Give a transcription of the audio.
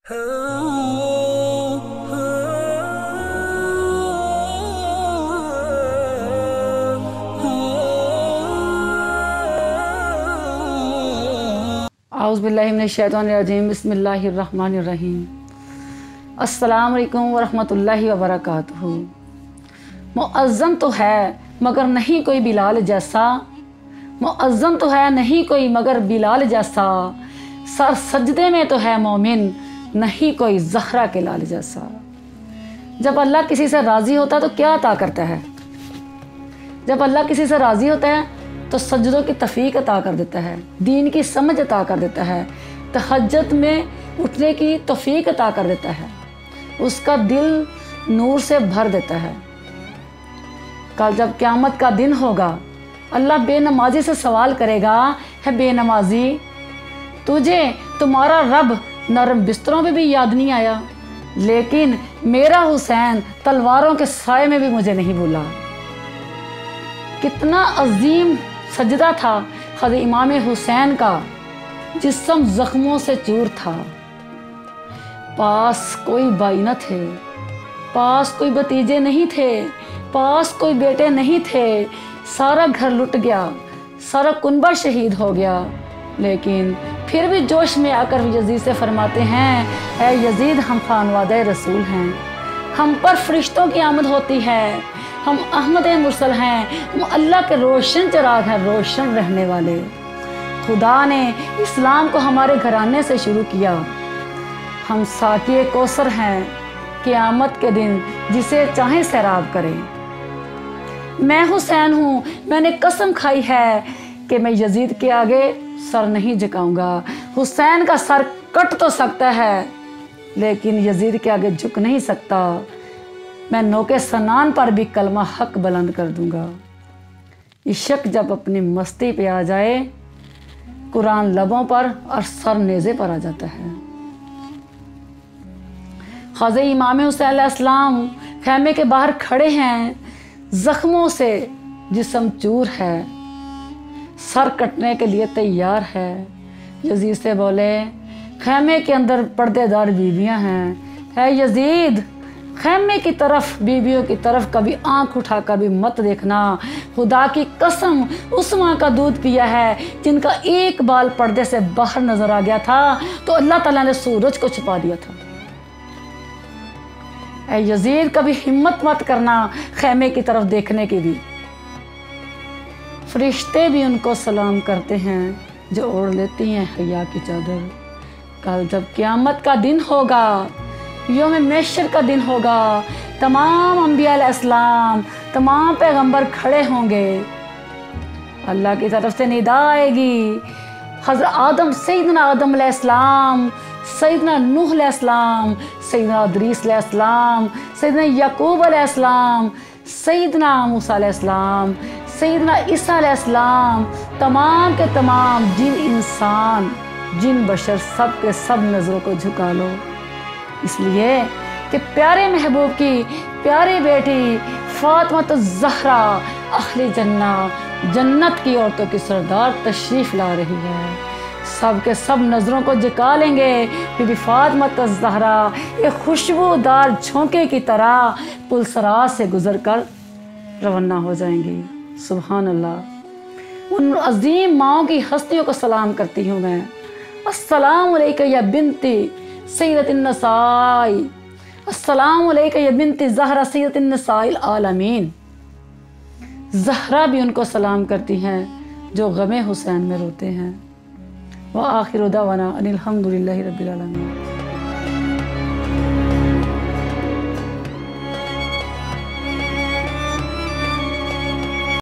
औज़ुबिल्लाहि मिनश्शैतानिर्रजीम बिस्मिल्लाहिर्रहमानिर्रहीम। अस्सलामु अलैकुम वरहमतुल्लाहि वबरकातुहू। मुअज़्ज़म तो है मगर नहीं कोई बिलाल जैसा, मुअज़्ज़म तो है नहीं कोई मगर बिलाल जैसा, सर सजदे में तो है मोमिन नहीं कोई ज़हरा के लाल जैसा। जब अल्लाह किसी से राज़ी होता है तो क्या अता करता है? जब अल्लाह किसी से राज़ी होता है तो सजदों की तौफ़ीक अता कर देता है, दीन की समझ अता कर देता है, तहज्जुद में उठने की तौफ़ीक अता कर देता है, उसका दिल नूर से भर देता है। कल जब क़यामत का दिन होगा, अल्लाह बेनमाजी से सवाल करेगा, है बेनमाजी तुझे तुम्हारा रब नरम बिस्तरों में भी याद नहीं आया, लेकिन मेरा हुसैन तलवारों के साए में भी मुझे नहीं भूला। कितना अजीम सजदा था हज़रत इमाम हुसैन का, जिस्म ज़ख्मों से चूर था। पास कोई भाई न थे, पास कोई भतीजे नहीं थे, पास कोई बेटे नहीं थे, सारा घर लुट गया, सारा कुनबा शहीद हो गया। लेकिन फिर भी जोश में आकर यजीद से फरमाते हैं, ऐ यजीद हम खानवादे रसूल हैं, हम पर फरिश्तों की आमद होती है, हम अहमद मुरसल हैं, हम अल्लाह के रोशन चिराग हैं, रोशन रहने वाले। खुदा ने इस्लाम को हमारे घराने से शुरू किया, हम साक़ी कौसर हैं, क़यामत के दिन जिसे चाहे सैराब करें। मैं हुसैन हूँ, मैंने कसम खाई है कि मैं यजीद के आगे सर नहीं झुकाऊंगा। हुसैन का सर कट तो सकता है, लेकिन यजीद के आगे झुक नहीं सकता। मैं नोके सनान पर भी कलमा हक बुलंद कर दूंगा। इश्क जब अपनी मस्ती पे आ जाए, कुरान लबों पर और सर नेज़े पर आ जाता है। हज़रत इमाम हुसैन अलैहिस्सलाम खैमे के बाहर खड़े हैं, ज़ख्मों से जिस्म चूर है, सर कटने के लिए तैयार है। यजीद से बोले, खैमे के अंदर पर्देदार बीवियां हैं, है यजीद खैमे की तरफ, बीवियों की तरफ कभी आंख उठाकर भी मत देखना। खुदा की कसम उस माँ का दूध पिया है जिनका एक बाल पर्दे से बाहर नजर आ गया था तो अल्लाह ताला ने सूरज को छुपा दिया था। ऐ यजीद कभी हिम्मत मत करना खैमे की तरफ देखने की भी। फरिश्ते भी उनको सलाम करते हैं जो ओढ़ लेती हैं हया की चादर। कल जब क़यामत का दिन होगा, यौम महशर का दिन होगा, तमाम अंबिया अलैहिस्सलाम, तमाम पैगंबर खड़े होंगे, अल्लाह की तरफ से निदा आएगी। हज़रत आदम, सैयदना आदम अलैहिस्सलाम, सैयदना नूह अलैहिस्सलाम, सैयदना इदरीस अलैहिस्सलाम, सैयदना याकूब अलैहिस्सलाम, सैयदना मूसा अलैहिस्सलाम, सैयदना ईसा अलैहिस्सलाम, तमाम के तमाम जिन इंसान, जिन बशर, सब के सब नज़रों को झुका लो, इसलिए कि प्यारे महबूब की प्यारी बेटी फातिमा ज़हरा अहले जन्ना, जन्नत की औरतों की सरदार तशरीफ़ ला रही है। सब के सब नज़रों को झुका लेंगे। बीबी फातिमा ज़हरा एक खुशबूदार झोंके की तरह पुलसराज से गुजर कर रवाना हो जाएंगी। सुभान अल्लाह। उन अजीम माओं की हस्तियों को सलाम करती हूँ मैं। अस्सलामु अलैका या बिनती सैयदतिन नसाई, अस्सलामु अलैका या बिनती ज़हरा सैयदतिन नसाइल आलमीन। ज़हरा भी उनको सलाम करती हैं जो गमे हुसैन में रोते हैं। व आखिरु दावाना अनिल हम्दुलिल्लाहि रब्बिल आलमीन।